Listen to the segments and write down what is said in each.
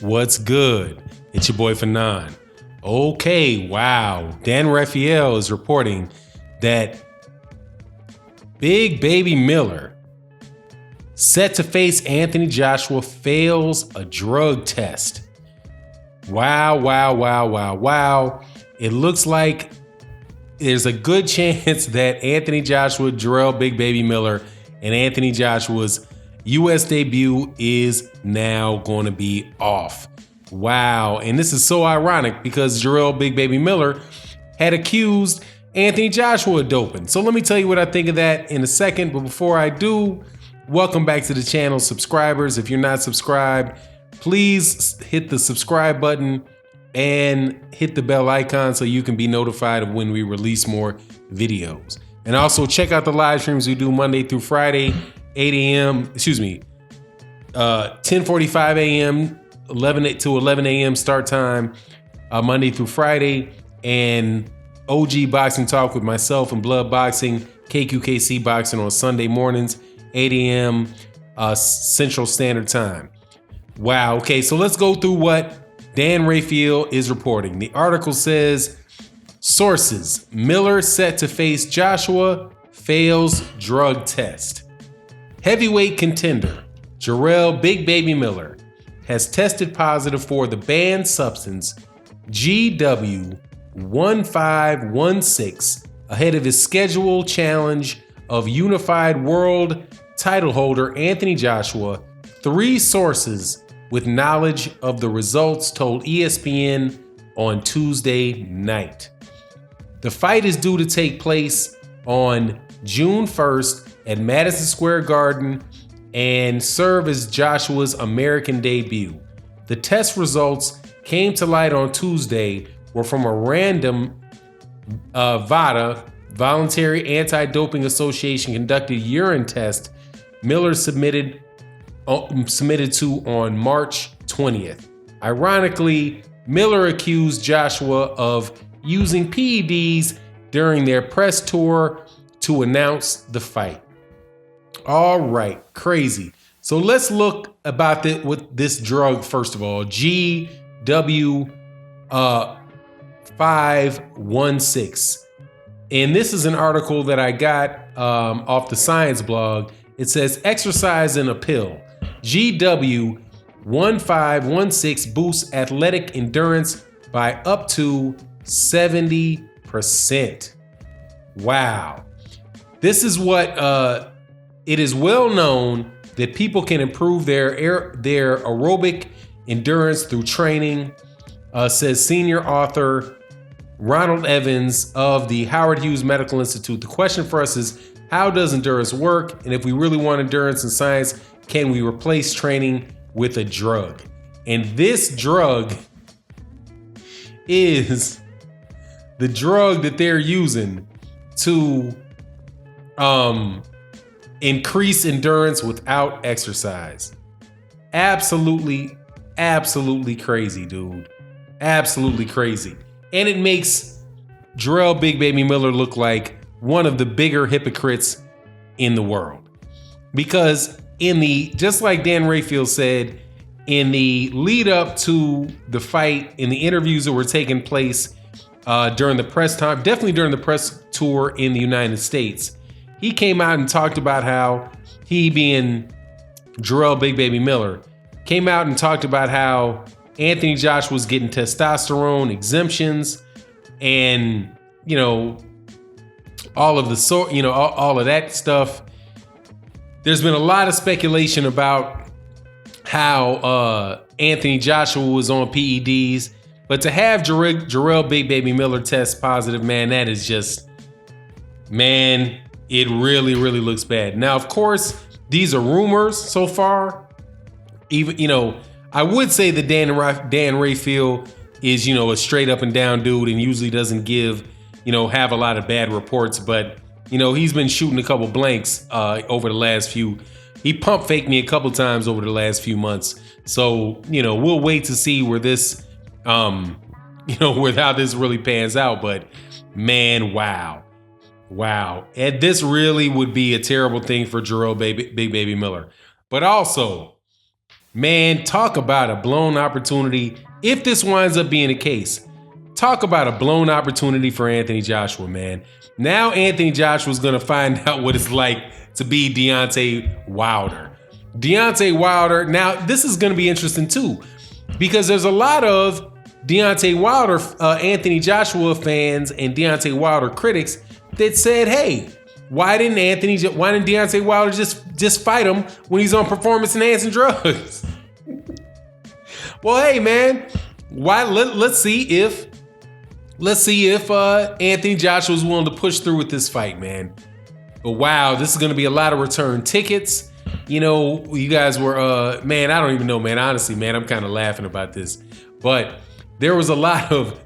What's good? It's your boy Fanon. Okay, wow. Dan Raphael is reporting that Big Baby Miller, set to face Anthony Joshua, fails a drug test. Wow. It looks like there's a good chance that Anthony Joshua, Jarrell, Big Baby Miller, and Anthony Joshua's U.S. debut is now going to be off. Wow. And this is so ironic because Jarrell, Big Baby Miller had accused Anthony Joshua of doping. So let me tell you what I think of that in a second. But before I do, welcome back to the channel, subscribers. If you're not subscribed, please hit the subscribe button and hit the bell icon so you can be notified of when we release more videos. And also check out the live streams we do Monday through Friday, 10:45 a.m., 11 to 11 a.m. start time, Monday through Friday, and OG Boxing Talk with myself and Blood Boxing, KQKC Boxing on Sunday mornings, 8 a.m. Central Standard Time. Wow. Okay, so let's go through what Dan Raphael is reporting. The article says, sources, Miller set to face Joshua, fails drug test. Heavyweight contender Jarrell Big Baby Miller has tested positive for the banned substance GW1516 ahead of his scheduled challenge of Unified World title holder Anthony Joshua. Three sources with knowledge of the results told ESPN on Tuesday night. The fight is due to take place on June 1st at Madison Square Garden and serve as Joshua's American debut. The test results came to light on Tuesday were from a random VADA, Voluntary Anti-Doping Association, conducted urine test Miller submitted to on March 20th. Ironically, Miller accused Joshua of using PEDs during their press tour to announce the fight. All right, crazy. So let's look about with this drug first of all. GW516. And this is an article that I got off the Science blog. It says exercise in a pill. GW1516 boosts athletic endurance by up to 70%. Wow. This is what it is well known that people can improve their aerobic endurance through training, says senior author Ronald Evans of the Howard Hughes Medical Institute. The question for us is, how does endurance work? And if we really want endurance in science, can we replace training with a drug? And this drug is the drug that they're using to increase endurance without exercise. Absolutely crazy, dude. Absolutely crazy. And it makes Jarrell Big Baby Miller look like one of the bigger hypocrites in the world. Because just like Dan Raphael said, in the lead up to the fight, in the interviews that were taking place during the press time, definitely during the press tour in the United States, he came out and talked about how he, being Jarrell Big Baby Miller, came out and talked about how Anthony Joshua was getting testosterone exemptions and, all of all of that stuff. There's been a lot of speculation about how Anthony Joshua was on PEDs, but to have Jarrell Big Baby Miller test positive, man, that is just, man, it really looks bad. Now, of course, these are rumors so far. Even, I would say that Dan Raphael is, a straight up and down dude and usually doesn't have a lot of bad reports, but, he's been shooting a couple blanks over the last few. He pump faked me a couple times over the last few months. So, we'll wait to see where this, with how this really pans out. But man, wow. And this really would be a terrible thing for Jarrell Big Baby Miller. But also, Man, talk about a blown opportunity. If this winds up being the case, talk about a blown opportunity for Anthony Joshua, man. Now Anthony Joshua's going to find out what it's like to be Deontay Wilder. Deontay Wilder, now this is going to be interesting too, because there's a lot of Deontay Wilder, Anthony Joshua fans and Deontay Wilder critics that said, hey, why didn't Deontay Wilder just fight him when he's on performance enhancing drugs? Well, hey man, let's see if Anthony Joshua is willing to push through with this fight, man. But wow, this is going to be a lot of return tickets. You know, you guys were, man, I don't even know, man. Honestly, man, I'm kind of laughing about this. But there was a lot of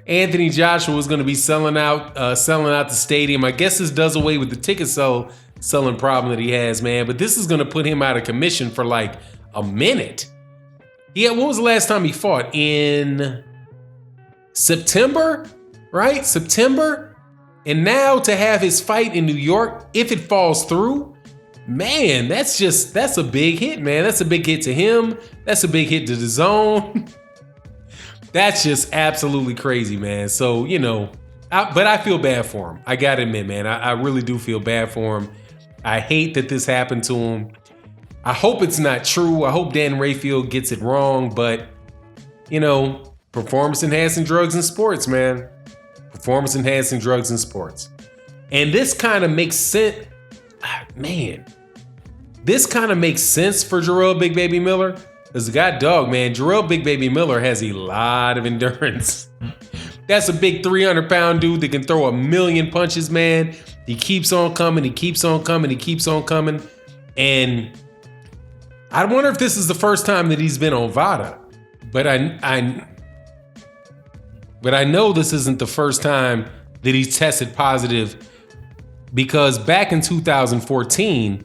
Anthony Joshua was going to be selling out the stadium. I guess this does away with the ticket selling problem that he has, man. But this is going to put him out of commission for like a minute. Yeah, when was the last time he fought? In September, right? September. And now to have his fight in New York, if it falls through, man, that's a big hit, man. That's a big hit to him. That's a big hit to the zone. That's just absolutely crazy, man. So, you know, but I feel bad for him. I gotta admit, man, I really do feel bad for him. I hate that this happened to him. I hope it's not true. I hope Dan Rayfield gets it wrong, but, you know, performance enhancing drugs in sports, man. Performance enhancing drugs in sports. And this kind of makes sense. Man, this kind of makes sense for Jarrell Big Baby Miller. Because God dog, man, Jarrell Big Baby Miller has a lot of endurance. That's a big 300-pound dude that can throw 1,000,000 punches, man. He keeps on coming. He keeps on coming. He keeps on coming. And I wonder if this is the first time that he's been on VADA. But I know this isn't the first time that he's tested positive, because back in 2014,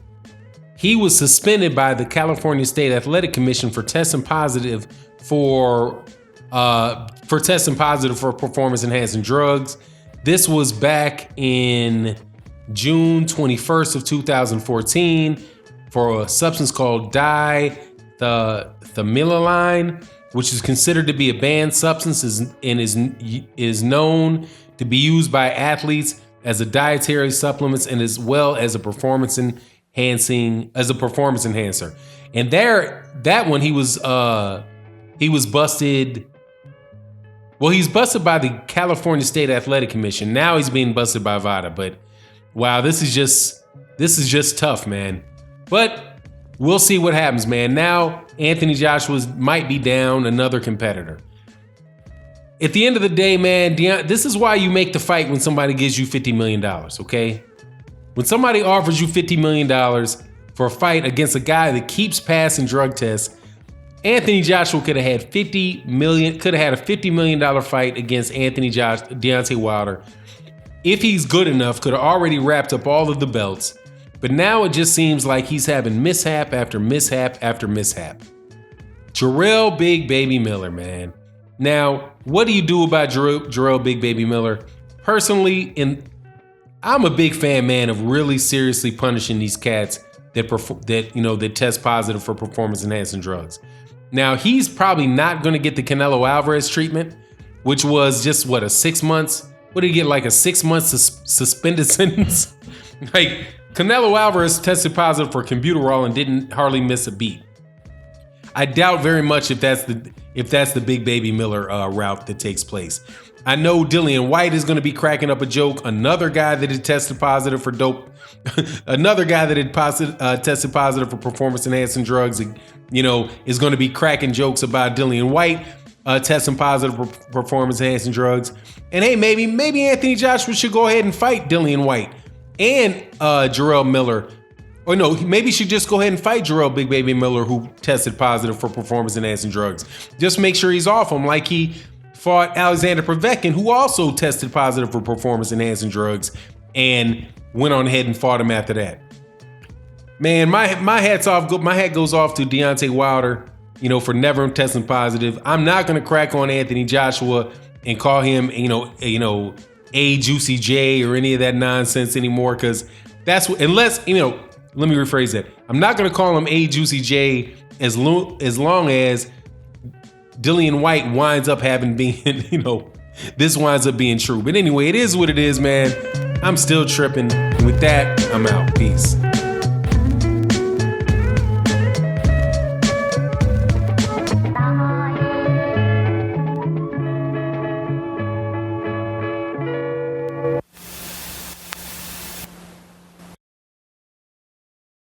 he was suspended by the California State Athletic Commission for testing positive for performance enhancing drugs. This was back in June 21st of 2014 for a substance called thymidylline, which is considered to be a banned substance and is known to be used by athletes as a dietary supplement and as well as a performance enhancer. And that one he was busted. Well, he's busted by the California State Athletic Commission. Now he's being busted by VADA. But wow, this is just tough, man. But we'll see what happens, man. Now Anthony Joshua might be down another competitor. At the end of the day, man, this is why you make the fight when somebody gives you $50 million, okay? When somebody offers you $50 million for a fight against a guy that keeps passing drug tests, Anthony Joshua could have had a $50 million fight against Deontay Wilder. If he's good enough, could have already wrapped up all of the belts. But now it just seems like he's having mishap after mishap after mishap. Jarrell Big Baby Miller, man. Now, what do you do about Jarrell Big Baby Miller? Personally, I'm a big fan, man, of really seriously punishing these cats that test positive for performance enhancing drugs. Now, he's probably not going to get the Canelo Alvarez treatment, which was just a 6 months. What did he get, like a 6 months suspended sentence? Like, Canelo Alvarez tested positive for Combuterol and didn't hardly miss a beat. I doubt very much if that's the Big Baby Miller route that takes place. I know Dillian White is going to be cracking up a joke. Another guy that had tested positive for dope, another guy that had tested positive for performance enhancing drugs, is going to be cracking jokes about Dillian White testing positive for performance enhancing drugs. And hey, maybe Anthony Joshua should go ahead and fight Dillian White and Jarrell Miller. Or no, maybe he should just go ahead and fight Jarrell Big Baby Miller, who tested positive for performance enhancing drugs. Just make sure he's off him, like he fought Alexander Povetkin, who also tested positive for performance enhancing drugs and went on ahead and fought him after that. Man, my hat goes off to Deontay Wilder, for never testing positive. I'm not going to crack on Anthony Joshua and call him, a Juicy J or any of that nonsense anymore, because that's what, unless, let me rephrase that. I'm not going to call him a Juicy J as long as Dillian White winds up having been, this winds up being true. But anyway, it is what it is, man. I'm still tripping. With that, I'm out. Peace.